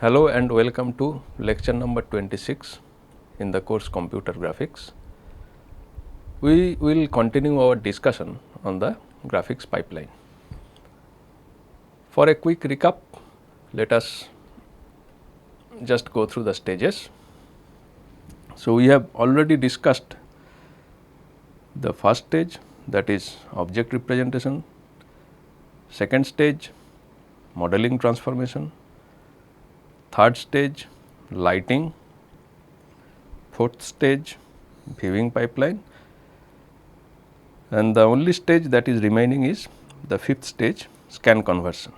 Hello and welcome to lecture number 26 in the course Computer Graphics. We will continue our discussion on the graphics pipeline. For a quick recap, let us just go through the stages. So, we have already discussed the first stage, that is object representation, second stage modeling transformation, third stage lighting, fourth stage viewing pipeline, and the only stage that is remaining is the fifth stage, scan conversion.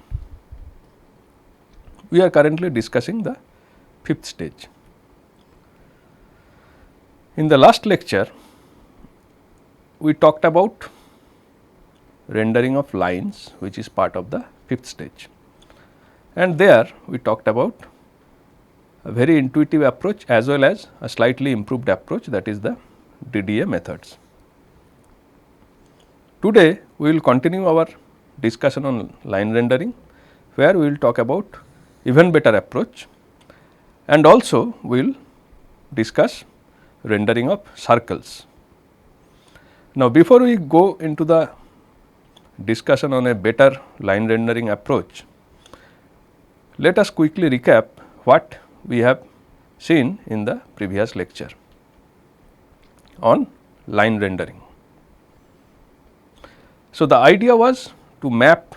We are currently discussing the fifth stage. In the last lecture, we talked about rendering of lines, which is part of the fifth stage, and there we talked about a very intuitive approach as well as a slightly improved approach, that is the DDA methods. Today, we will continue our discussion on line rendering, where we will talk about even better approach, and also we will discuss rendering of circles. Now, before we go into the discussion on a better line rendering approach, let us quickly recap what we have seen in the previous lecture on line rendering. So, the idea was to map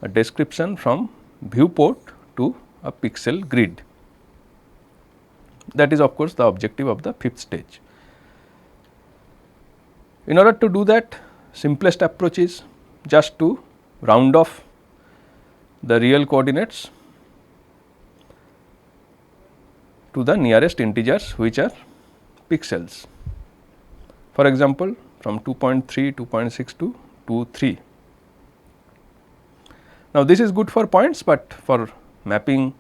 a description from viewport to a pixel grid. That is of course, the objective of the fifth stage. In order to do that, simplest approach is just to round off the real coordinates to the nearest integers, which are pixels. For example, from 2.3, 2.6 to 2.3. Now, this is good for points, but for mapping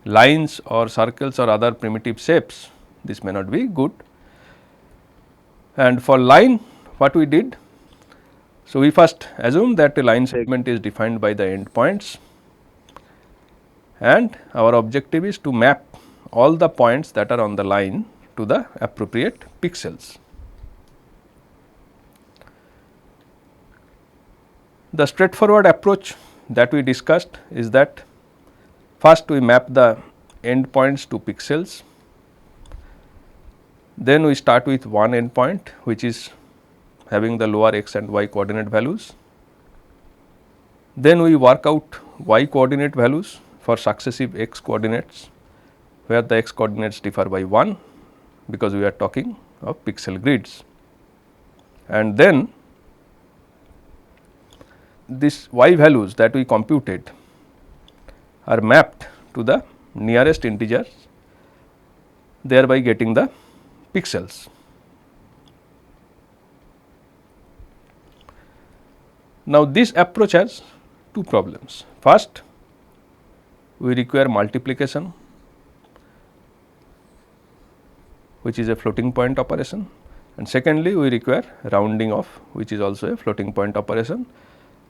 lines or circles or other primitive shapes, this may not be good. And for line, what we did? So, we first assume that a line segment is defined by the endpoints, and our objective is to map all the points that are on the line to the appropriate pixels. The straightforward approach that we discussed is that first we map the endpoints to pixels, then we start with one endpoint, which is having the lower x and y coordinate values. Then we work out y coordinate values for successive x coordinates, where the x coordinates differ by 1, because we are talking of pixel grids. And then these y values that we computed are mapped to the nearest integers, thereby getting the pixels. Now, this approach has two problems. First, we require multiplication, which is a floating point operation, and secondly, we require rounding off, which is also a floating point operation.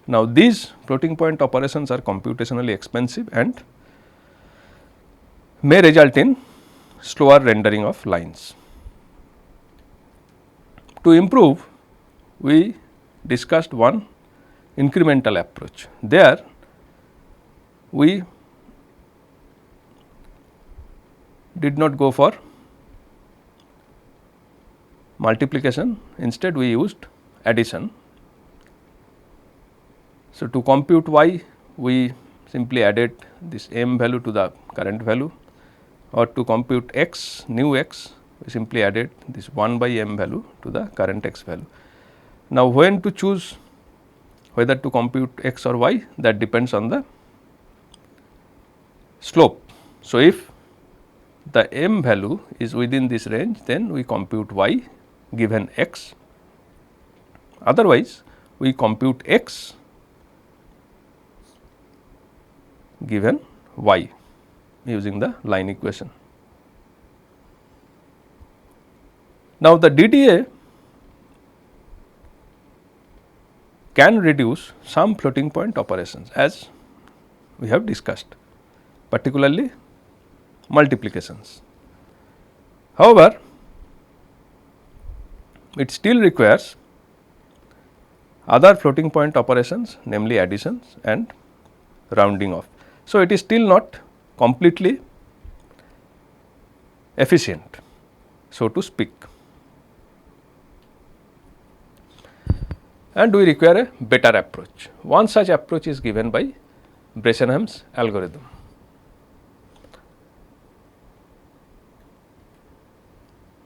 Now, these floating point operations are computationally expensive and may result in slower rendering of lines. To improve, we discussed one incremental approach. There, we did not go for multiplication, instead we used addition. So, to compute y, we simply added this m value to the current value, or to compute x, new x, we simply added this 1 by m value to the current x value. Now, when to choose whether to compute x or y, that depends on the slope. So, if the m value is within this range, then we compute y given x, otherwise we compute x given y using the line equation. Now, the DDA can reduce some floating point operations, as we have discussed, particularly multiplications. However, it still requires other floating point operations, namely additions and rounding off. So, it is still not completely efficient, so to speak, and we require a better approach. One such approach is given by Bresenham's algorithm.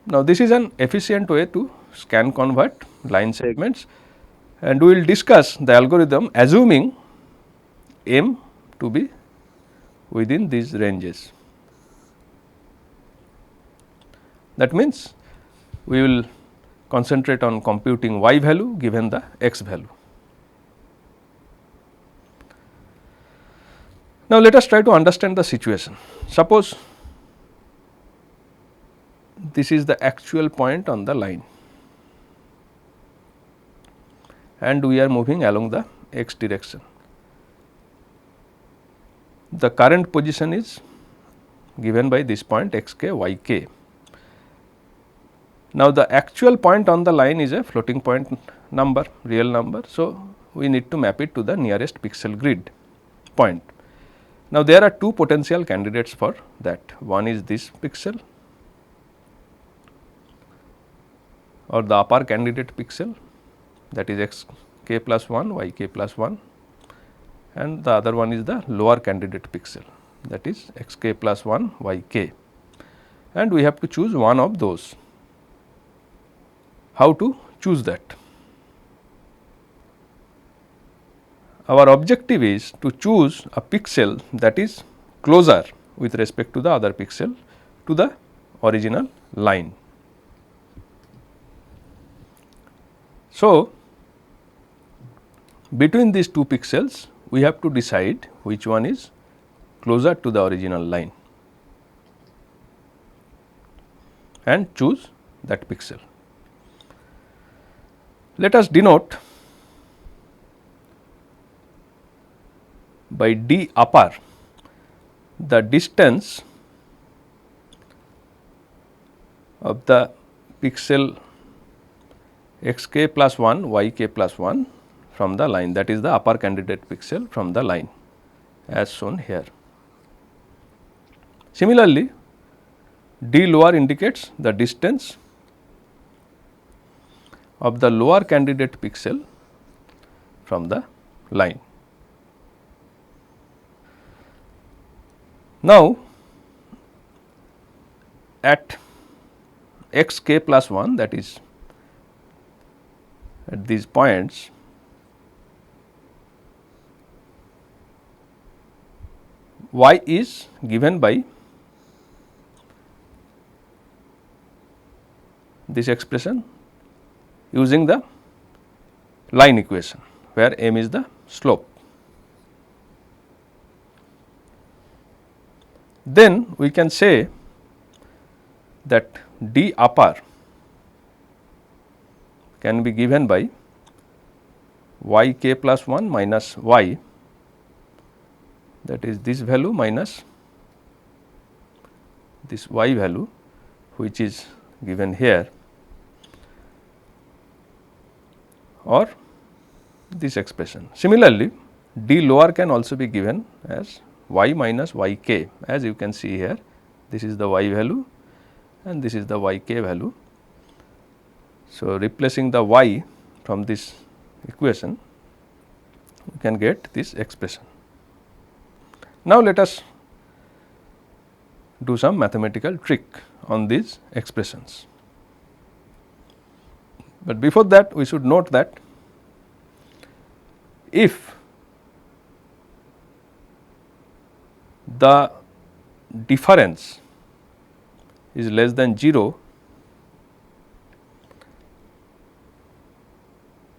Now, this is an efficient way to scan convert line segments, and we will discuss the algorithm assuming M to be within these ranges. That means, we will concentrate on computing y value given the x value. Now, let us try to understand the situation. Suppose this is the actual point on the line and we are moving along the x direction. The current position is given by this point x k y k. Now, the actual point on the line is a floating point number, real number. So, we need to map it to the nearest pixel grid point. Now, there are two potential candidates for that. One is this pixel or the upper candidate pixel, that is x k plus 1, y k plus 1, and the other one is the lower candidate pixel, that is x k plus 1 y k, and we have to choose one of those. How to choose that? Our objective is to choose a pixel that is closer with respect to the other pixel to the original line. So, between these two pixels we have to decide which one is closer to the original line and choose that pixel. Let us denote by d upper the distance of the pixel x k plus 1 y k plus 1 from the line, that is the upper candidate pixel from the line as shown here. Similarly, d lower indicates the distance of the lower candidate pixel from the line. Now, at x k plus 1, that is at these points, y is given by this expression using the line equation, where m is the slope. Then we can say that d upper can be given by y k plus 1 minus y, that is this value minus this y value, which is given here, or this expression. Similarly, d lower can also be given as y minus y k, as you can see here. This is the y value and this is the y k value. So, replacing the y from this equation, you can get this expression. Now, let us do some mathematical trick on these expressions. But before that, we should note that if the difference is less than 0,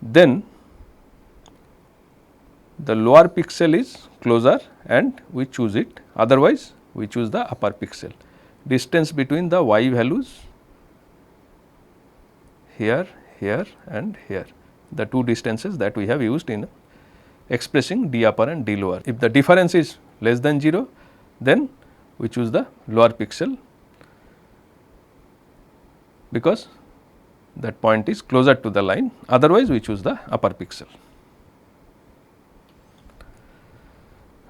then the lower pixel is closer and we choose it, otherwise we choose the upper pixel. Distance between the y values here, here and here, the two distances that we have used in expressing d upper and d lower. If the difference is less than 0, then we choose the lower pixel, because that point is closer to the line, otherwise we choose the upper pixel.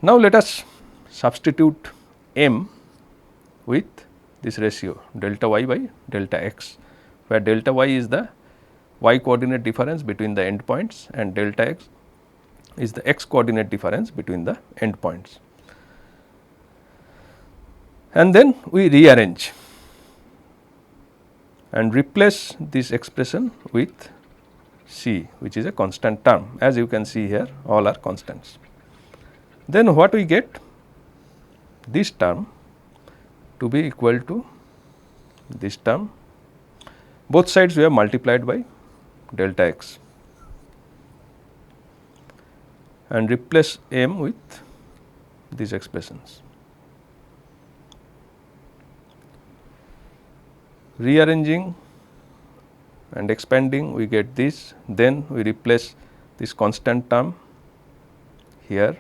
Now, let us substitute m with this ratio delta y by delta x, where delta y is the y coordinate difference between the endpoints and delta x is the x coordinate difference between the endpoints. And then we rearrange and replace this expression with c, which is a constant term. As you can see here, all are constants. Then what we get? This term to be equal to this term. Both sides we have multiplied by delta x and replace m with these expressions. Rearranging and expanding, we get this, then we replace this constant term here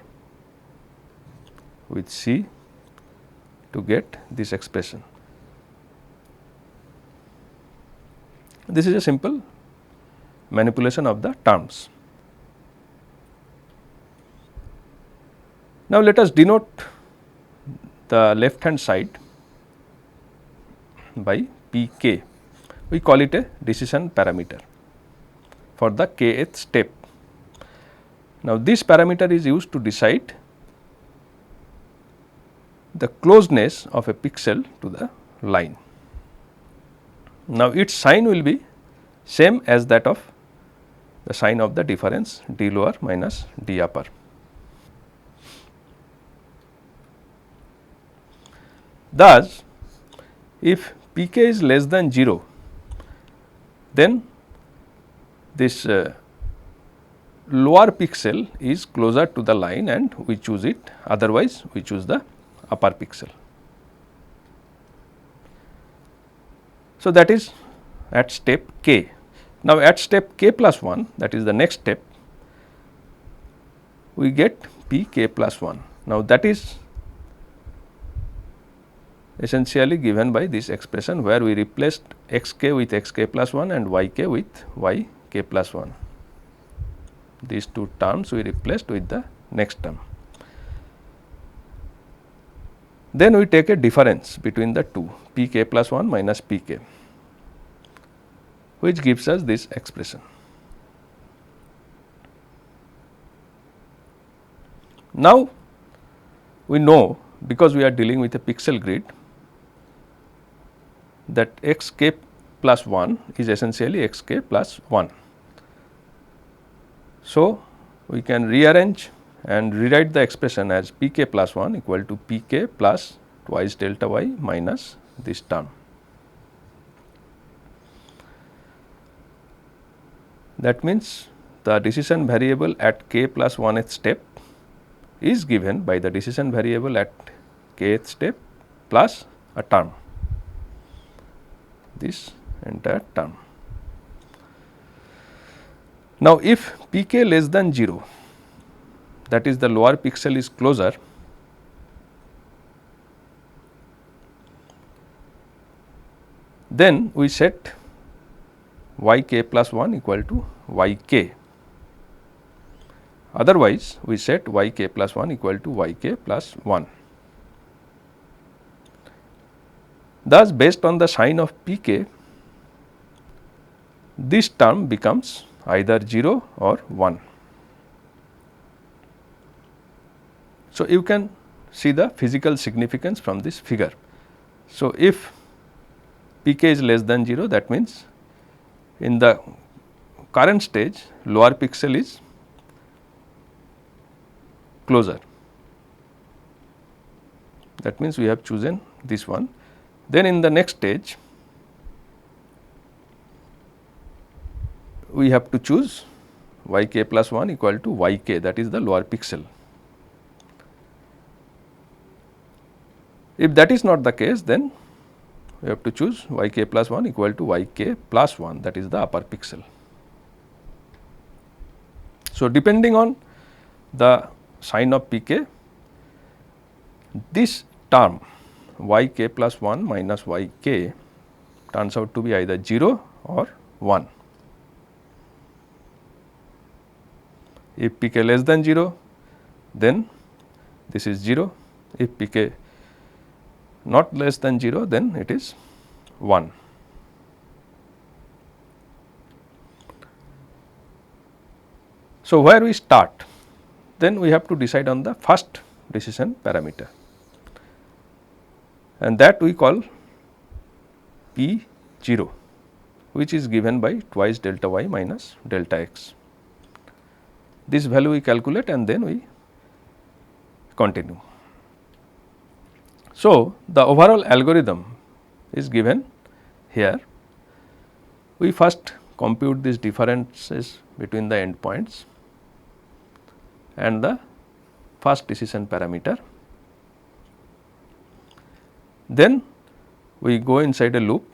with c to get this expression. This is a simple manipulation of the terms. Now, let us denote the left hand side by pk. We call it a decision parameter for the kth step. Now, this parameter is used to decide the closeness of a pixel to the line. Now, its sign will be same as that of the sign of the difference d lower minus d upper. Thus, if pk is less than 0, then this lower pixel is closer to the line and we choose it, otherwise we choose the upper pixel. So, that is at step k. Now, at step k plus 1, that is the next step, we get pk plus 1. Now, that is essentially given by this expression, where we replaced xk with xk plus 1 and yk with yk plus 1. These two terms we replaced with the next term. Then we take a difference between the two, pk plus 1 minus pk, which gives us this expression. Now, we know, because we are dealing with a pixel grid, that xk plus 1 is essentially xk plus 1. So, we can rearrange and rewrite the expression as pk plus 1 equal to pk plus twice delta y minus this term. That means, the decision variable at k plus 1th step is given by the decision variable at kth step plus a term, this entire term. Now, if pk less than 0, that is the lower pixel is closer, then we set yk plus 1 equal to yk. Otherwise, we set yk plus 1 equal to yk plus 1. Thus, based on the sign of pk, this term becomes either 0 or 1. So, you can see the physical significance from this figure. So, if pk is less than 0, that means in the current stage lower pixel is closer, that means we have chosen this one. Then in the next stage we have to choose yk plus 1 equal to yk, that is the lower pixel. If that is not the case, then we have to choose yk plus 1 equal to yk plus 1, that is the upper pixel. So, depending on the sign of pk, this term yk plus 1 minus yk turns out to be either 0 or 1. If pk less than 0, then this is 0. If pk not less than 0, then it is 1. So, where we start? Then we have to decide on the first decision parameter, and that we call P 0, which is given by twice delta y minus delta x. This value we calculate and then we continue. So, the overall algorithm is given here. We first compute these differences between the endpoints and the first decision parameter. Then we go inside a loop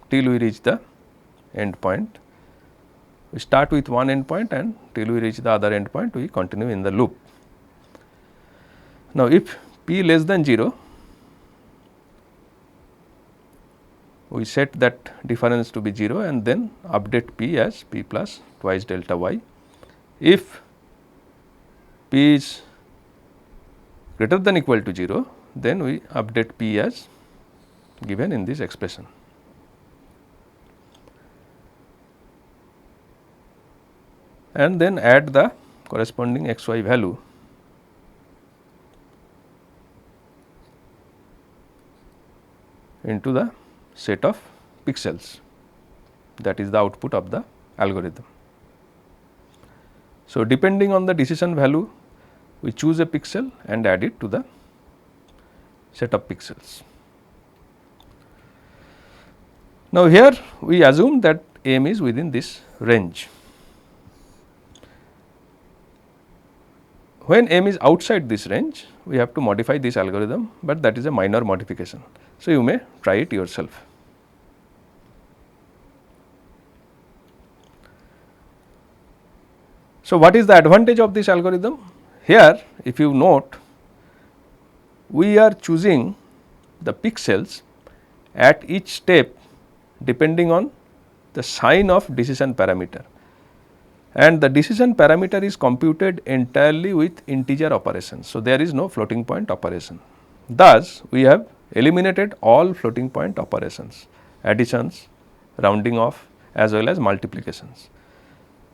till we reach the endpoint. We start with one endpoint and till we reach the other endpoint, we continue in the loop. Now, if p less than 0, we set that difference to be 0 and then update p as p plus twice delta y. If p is greater than equal to 0, then we update p as given in this expression. And then add the corresponding x y value into the set of pixels, that is the output of the algorithm. So, depending on the decision value, we choose a pixel and add it to the set of pixels. Now, here we assume that m is within this range. When m is outside this range, we have to modify this algorithm, but that is a minor modification. So, you may try it yourself. So, what is the advantage of this algorithm? Here, if you note, we are choosing the pixels at each step depending on the sign of decision parameter, and the decision parameter is computed entirely with integer operations. So, there is no floating point operation. Thus, we have eliminated all floating point operations, additions, rounding off as well as multiplications,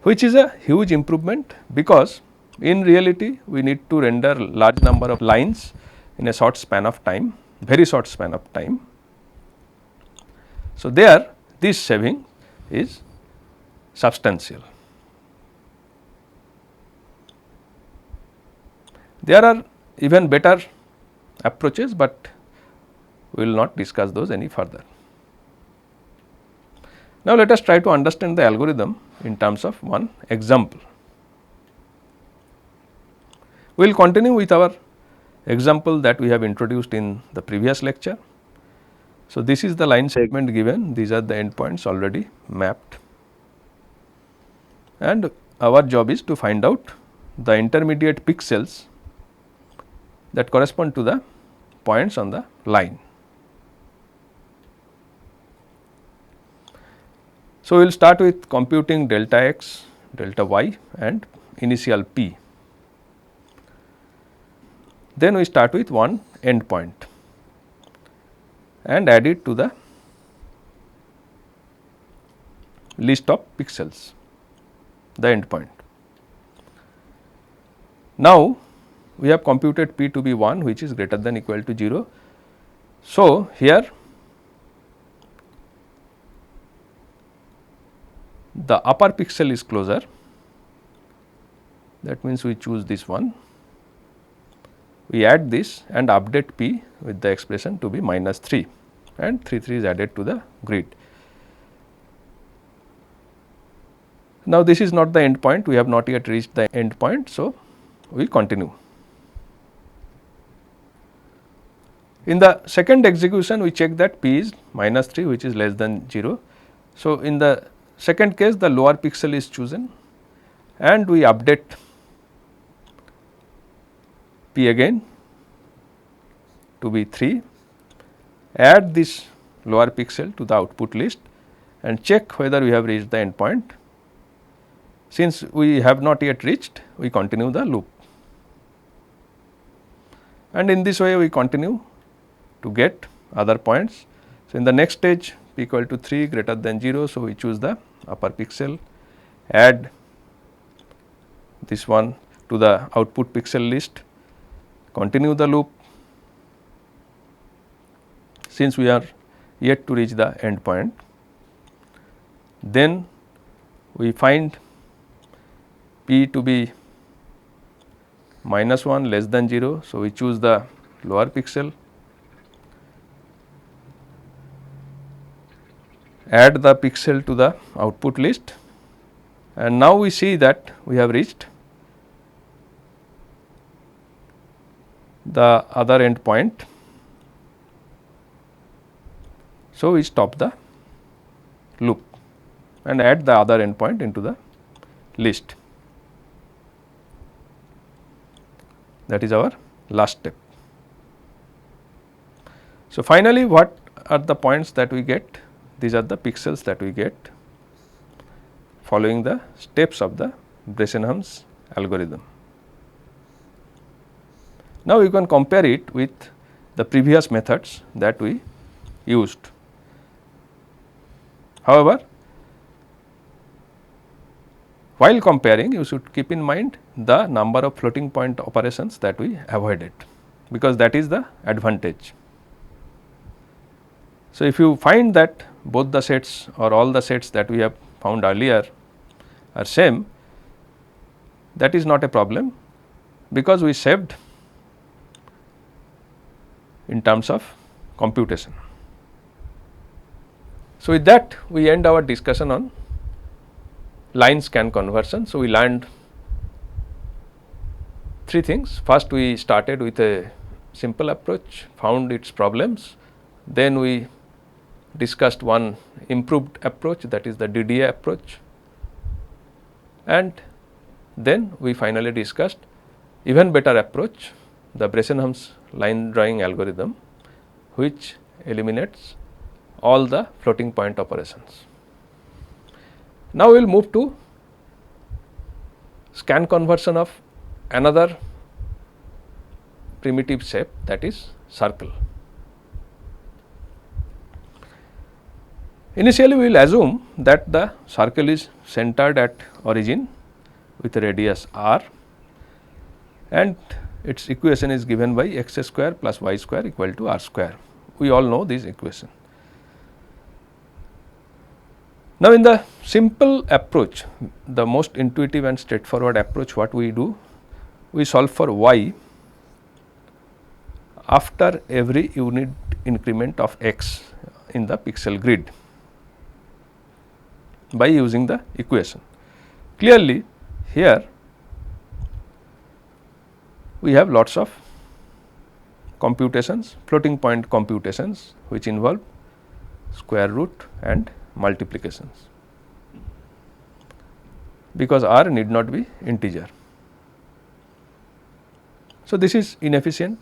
which is a huge improvement, because in reality we need to render large number of lines in a short span of time, very short span of time. So, there this saving is substantial. There are even better approaches, but we will not discuss those any further. Now, let us try to understand the algorithm in terms of one example. We will continue with our example that we have introduced in the previous lecture. So, this is the line segment given, these are the endpoints already mapped, and our job is to find out the intermediate pixels that correspond to the points on the line. So, we will start with computing delta x, delta y and initial p. Then we start with one endpoint and add it to the list of pixels, the endpoint. Now, we have computed p to be 1, which is greater than equal to 0. So, here the upper pixel is closer, that means we choose this one, we add this and update p with the expression to be minus 3, and 3 is added to the grid. Now, this is not the end point, we have not yet reached the end point. So, we continue. In the second execution, we check that p is minus 3, which is less than 0. So, in the second case, the lower pixel is chosen and we update p again to be 3, add this lower pixel to the output list and check whether we have reached the endpoint. Since we have not yet reached, we continue the loop, and in this way we continue to get other points. So, in the next stage p equal to 3 greater than 0. So, we choose the upper pixel, add this one to the output pixel list, continue the loop. Since we are yet to reach the end point, then we find p to be -1 less than 0. So, we choose the lower pixel, add the pixel to the output list, and now we see that we have reached the other end point. So, we stop the loop and add the other end point into the list. That is our last step. So, finally, what are the points that we get? These are the pixels that we get following the steps of the Bresenham's algorithm. Now, you can compare it with the previous methods that we used. However, while comparing, you should keep in mind the number of floating point operations that we avoided, because that is the advantage. So, if you find that both the sets or all the sets that we have found earlier are same, that is not a problem, because we saved in terms of computation. So, with that we end our discussion on line scan conversion. So, we learned 3 things. First, we started with a simple approach, found its problems. Then we discussed one improved approach, that is the DDA approach, and then we finally discussed even better approach, the Bresenham's line drawing algorithm, which eliminates all the floating point operations. Now, we will move to scan conversion of another primitive shape, that is circle. Initially, we will assume that the circle is centered at origin with a radius r, and its equation is given by x square plus y square equal to r square. We all know this equation. Now, in the simple approach, the most intuitive and straightforward approach, what we do? We solve for y after every unit increment of x in the pixel grid by using the equation. Clearly, here we have lots of computations, floating point computations, which involve square root and multiplications, because r need not be integer. So, this is inefficient.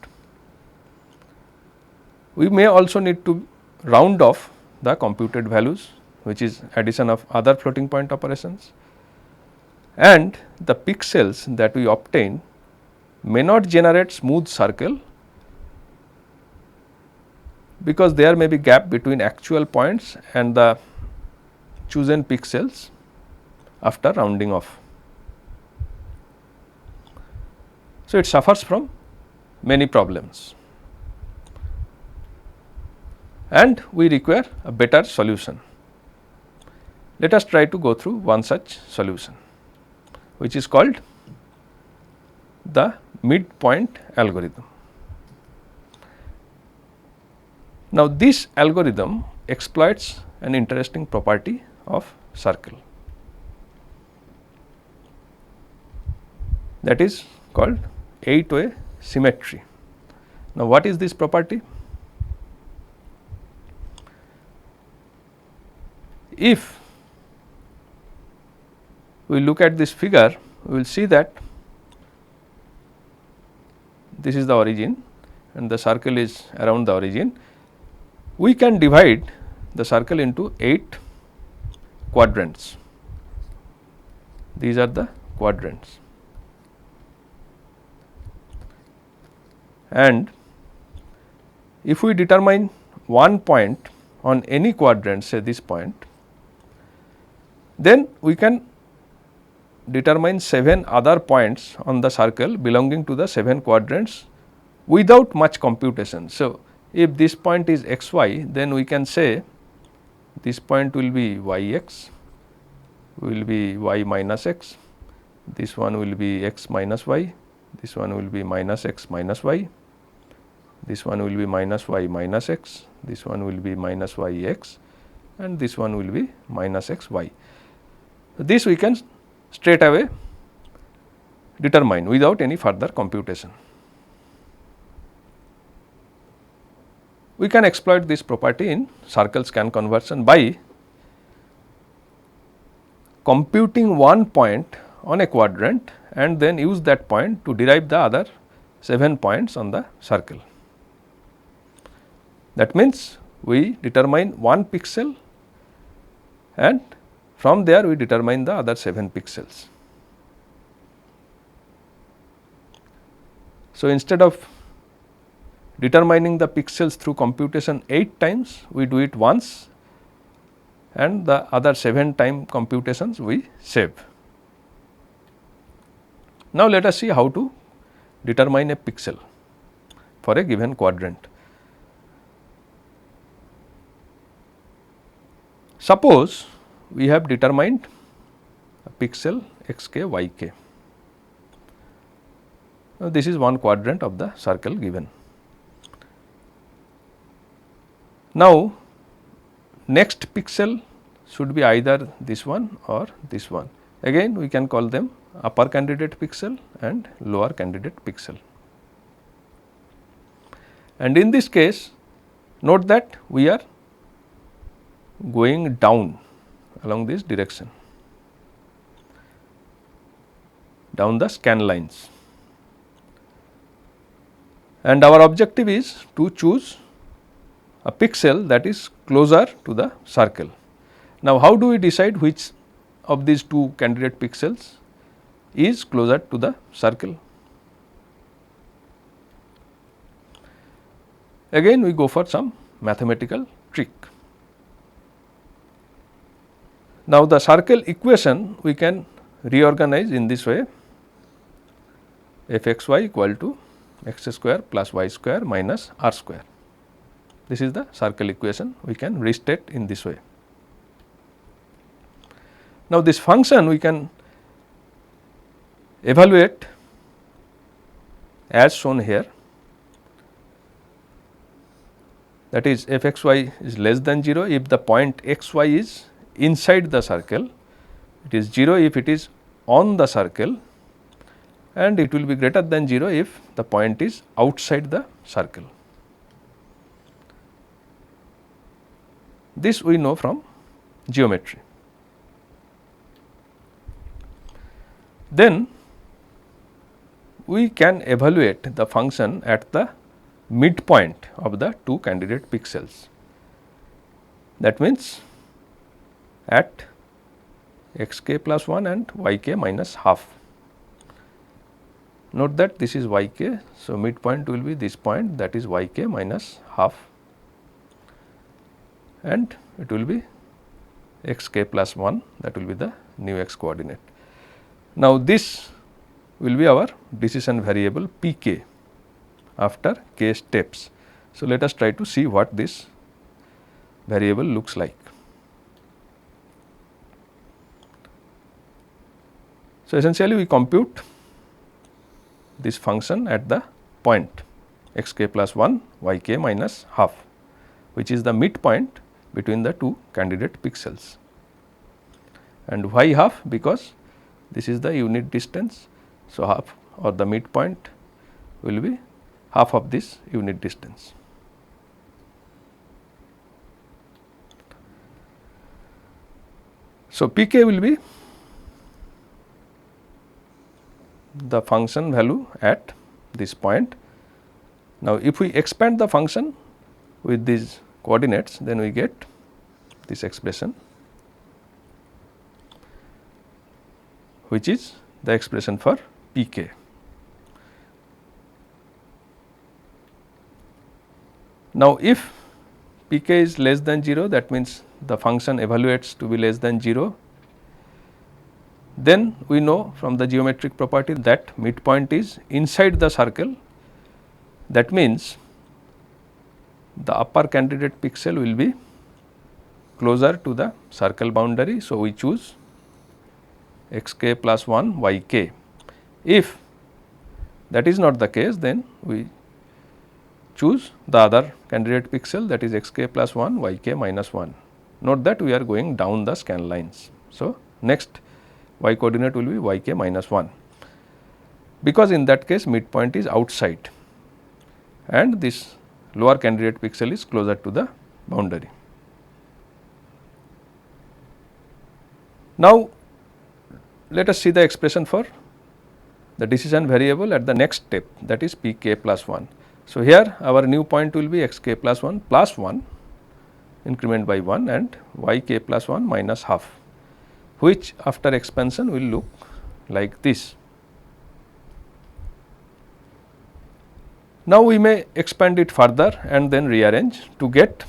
We may also need to round off the computed values, which is addition of other floating point operations, and the pixels that we obtain may not generate smooth circle, because there may be gap between actual points and the chosen pixels after rounding off. So, it suffers from many problems, and we require a better solution. Let us try to go through one such solution, which is called the midpoint algorithm. Now, this algorithm exploits an interesting property of circle, that is called 8-way symmetry. Now, what is this property? If we look at this figure, we will see that this is the origin and the circle is around the origin, we can divide the circle into 8 quadrants. These are the quadrants, and if we determine one point on any quadrant, say this point, then we can determine 7 other points on the circle belonging to the 7 quadrants without much computation. So, if this point is x y, then we can say this point will be y x, will be y minus x, this one will be x minus y, this one will be minus x minus y, this one will be minus y minus x, this one will be minus y x, and this one will be minus x y. This we can straight away determine without any further computation. We can exploit this property in circle scan conversion by computing one point on a quadrant and then use that point to derive the other 7 points on the circle. That means, we determine one pixel and from there we determine the other 7 pixels. So, instead of determining the pixels through computation 8 times, we do it once and the other 7 time computations we save. Now, let us see how to determine a pixel for a given quadrant. Suppose we have determined a pixel x k y k. Now, this is one quadrant of the circle given. Now, next pixel should be either this one or this one. Again we can call them upper candidate pixel and lower candidate pixel. And in this case, note that we are going down along this direction, down the scan lines, and our objective is to choose a pixel that is closer to the circle. Now, how do we decide which of these two candidate pixels is closer to the circle? Again we go for some mathematical trick. Now, the circle equation we can reorganize in this way: f x y equal to x square plus y square minus r square. This is the circle equation, we can restate in this way. Now, this function we can evaluate as shown here, that is f x y is less than 0 if the point x y is inside the circle, it is 0 if it is on the circle, and it will be greater than 0 if the point is outside the circle. This we know from geometry. Then we can evaluate the function at the midpoint of the two candidate pixels. That means, at x k plus 1 and y k minus half. Note that this is y k, so midpoint will be this point, that is y k minus half, and it will be x k plus 1, that will be the new x coordinate. Now, this will be our decision variable p k after k steps. So, let us try to see what this variable looks like. So, essentially we compute this function at the point x k plus 1 y k minus half, which is the midpoint between the two candidate pixels, and why half? Because this is the unit distance. So, half or the midpoint will be half of this unit distance. So, p k will be the function value at this point. Now, if we expand the function with these coordinates, then we get this expression, which is the expression for pk. Now, if pk is less than 0, that means the function evaluates to be less than 0, then we know from the geometric property that midpoint is inside the circle. That means the upper candidate pixel will be closer to the circle boundary. So, we choose xk plus 1 yk. If that is not the case, then we choose the other candidate pixel, that is xk plus 1 yk minus 1. Note that we are going down the scan lines. So, next y coordinate will be yk minus 1, because in that case midpoint is outside and this lower candidate pixel is closer to the boundary. Now, let us see the expression for the decision variable at the next step, that is pk plus 1. So, here our new point will be xk plus 1 plus 1 increment by 1 and yk plus 1 minus half, which after expansion will look like this. Now, we may expand it further and then rearrange to get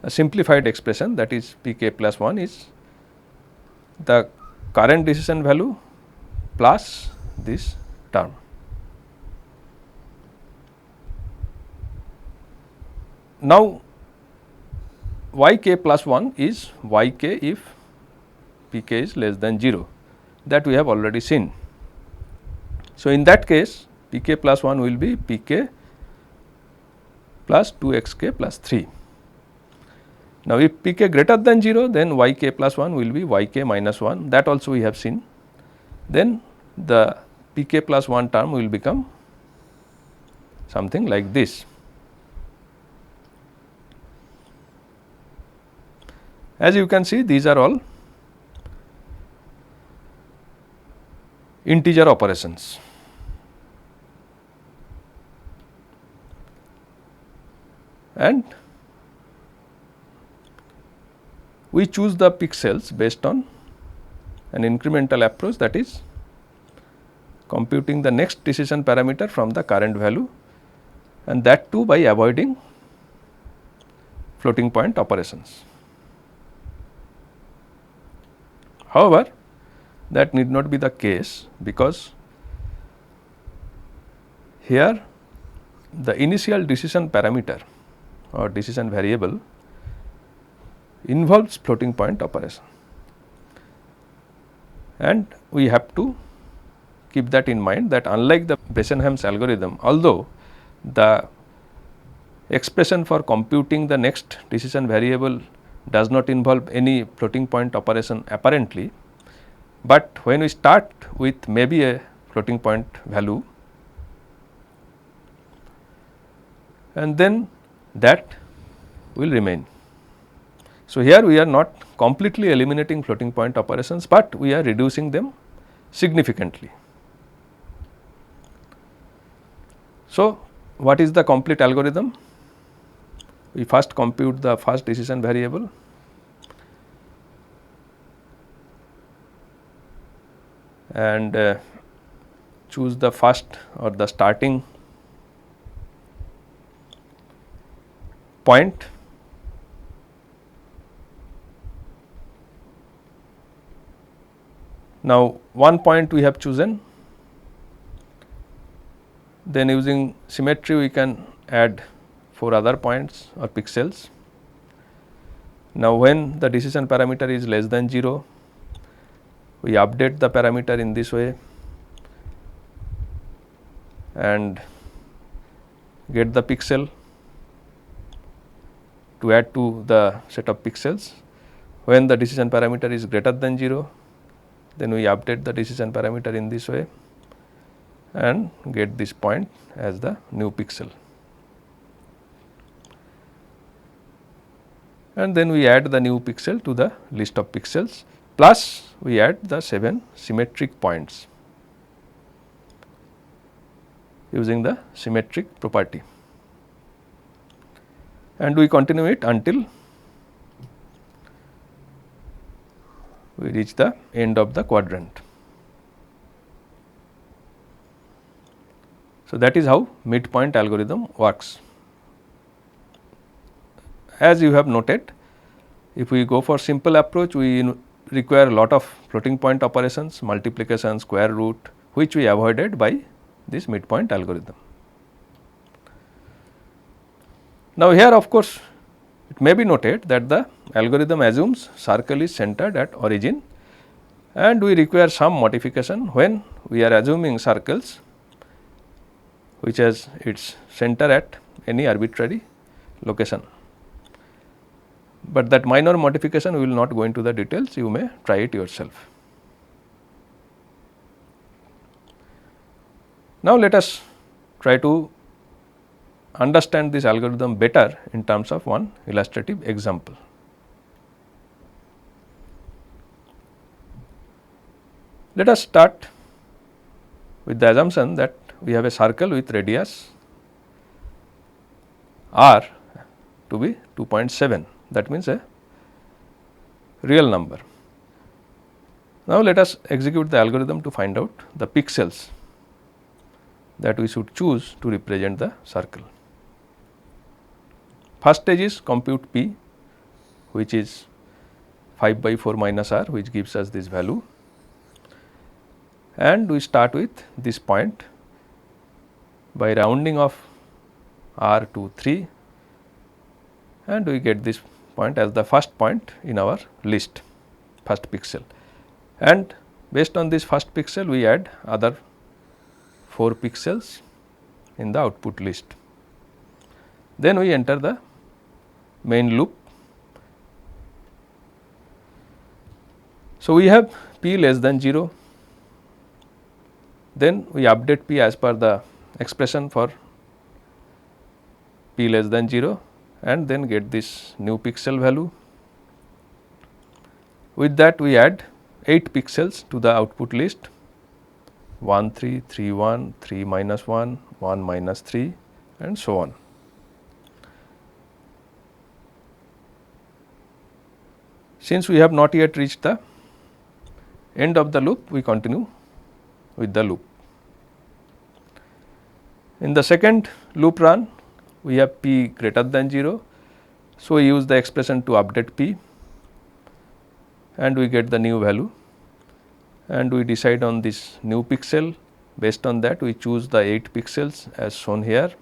a simplified expression, that is pk plus 1 is the current decision value plus this term. Now, yk plus 1 is yk if pk is less than 0, that we have already seen. So, in that case pk plus 1 will be pk plus 2 xk plus 3. Now, if pk greater than 0, then yk plus 1 will be yk minus 1, that also we have seen. Then the pk plus 1 term will become something like this. As you can see, these are all integer operations. And we choose the pixels based on an incremental approach, that is computing the next decision parameter from the current value, and that too by avoiding floating point operations. However, that need not be the case, because here the initial decision parameter or decision variable involves floating point operation, and we have to keep that in mind, that unlike the Bresenham's algorithm, although the expression for computing the next decision variable does not involve any floating point operation apparently, but when we start with maybe a floating point value and then that will remain. So, here we are not completely eliminating floating point operations, but we are reducing them significantly. So, what is the complete algorithm? We first compute the first decision variable, and choose the first or the starting point. Now, one point we have chosen, then using symmetry we can add 4 other points or pixels. Now, when the decision parameter is less than 0, we update the parameter in this way and get the pixel to add to the set of pixels. When the decision parameter is greater than 0, then we update the decision parameter in this way and get this point as the new pixel. And then we add the new pixel to the list of pixels, plus we add the 7 symmetric points. using the symmetric property, and we continue it until we reach the end of the quadrant. So, that is how midpoint algorithm works. As you have noted, if we go for simple approach, we require a lot of floating point operations, multiplication, square root, which we avoided by this midpoint algorithm. Now, here of course, it may be noted that the algorithm assumes circle is centered at origin, and we require some modification when we are assuming circles which has its center at any arbitrary location. But that minor modification we will not go into the details, you may try it yourself. Now, let us try to understand this algorithm better in terms of one illustrative example. Let us start with the assumption that we have a circle with radius r to be 2.7, that means a real number. Now, let us execute the algorithm to find out the pixels that we should choose to represent the circle. First stage is compute p, which is 5 by 4 minus r, which gives us this value, and we start with this point by rounding off r to 3, and we get this point as the first point in our list, first pixel, and based on this first pixel we add other 4 pixels in the output list. Then we enter the main loop. So, we have p less than 0, then we update p as per the expression for p less than 0, and then get this new pixel value. With that we add 8 pixels to the output list, 1 3, 3 1, 3 minus 1, 1 minus 3, and so on. Since we have not yet reached the end of the loop, we continue with the loop. In the second loop run, we have p greater than 0. So, we use the expression to update p, and we get the new value, and we decide on this new pixel. Based on that, we choose the 8 pixels as shown here.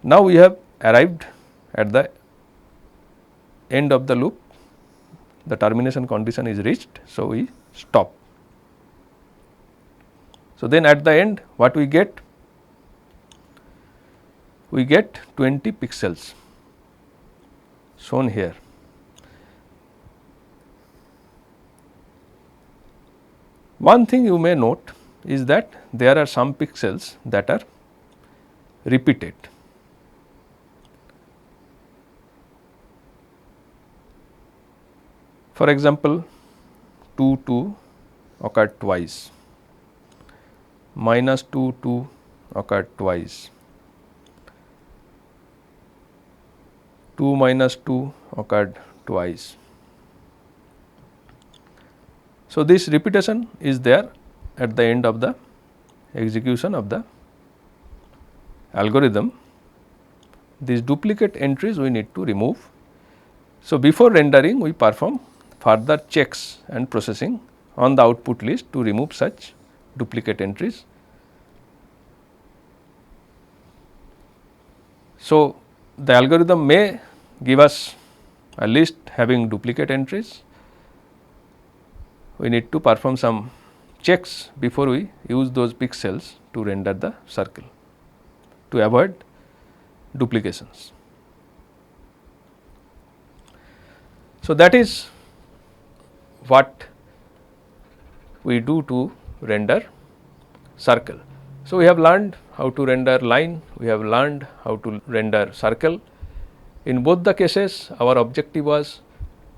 Now, we have arrived at the end of the loop, the termination condition is reached. So, we stop. So, then at the end what we get? We get 20 pixels shown here. One thing you may note is that there are some pixels that are repeated. For example, 2 2 occurred twice, minus 2 2 occurred twice, 2 minus 2 occurred twice. So, this repetition is there at the end of the execution of the algorithm. These duplicate entries we need to remove. So, before rendering we perform further checks and processing on the output list to remove such duplicate entries. So, the algorithm may give us a list having duplicate entries. We need to perform some checks before we use those pixels to render the circle to avoid duplications. So, that is what we do to render circle. So, we have learned how to render line, we have learned how to render circle. In both the cases, our objective was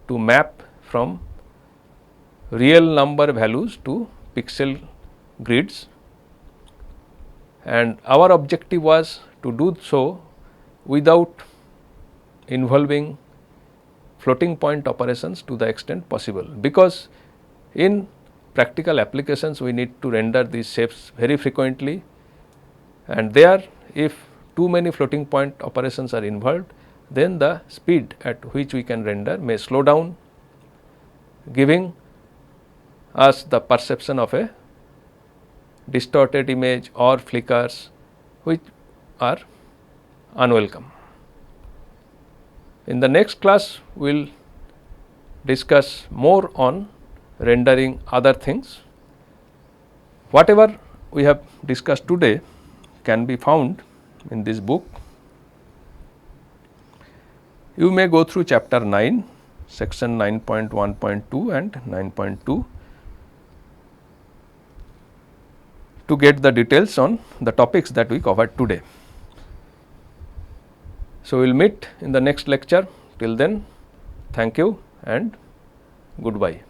to map from real number values to pixel grids and our objective was to do so without involving floating point operations to the extent possible, because in practical applications we need to render these shapes very frequently, and there if too many floating point operations are involved, then the speed at which we can render may slow down, giving us the perception of a distorted image or flickers which are unwelcome. In the next class, we will discuss more on rendering other things. Whatever we have discussed today can be found in this book. You may go through chapter 9, section 9.1.2 and 9.2 to get the details on the topics that we covered today. So, we will meet in the next lecture. Till then, thank you and goodbye.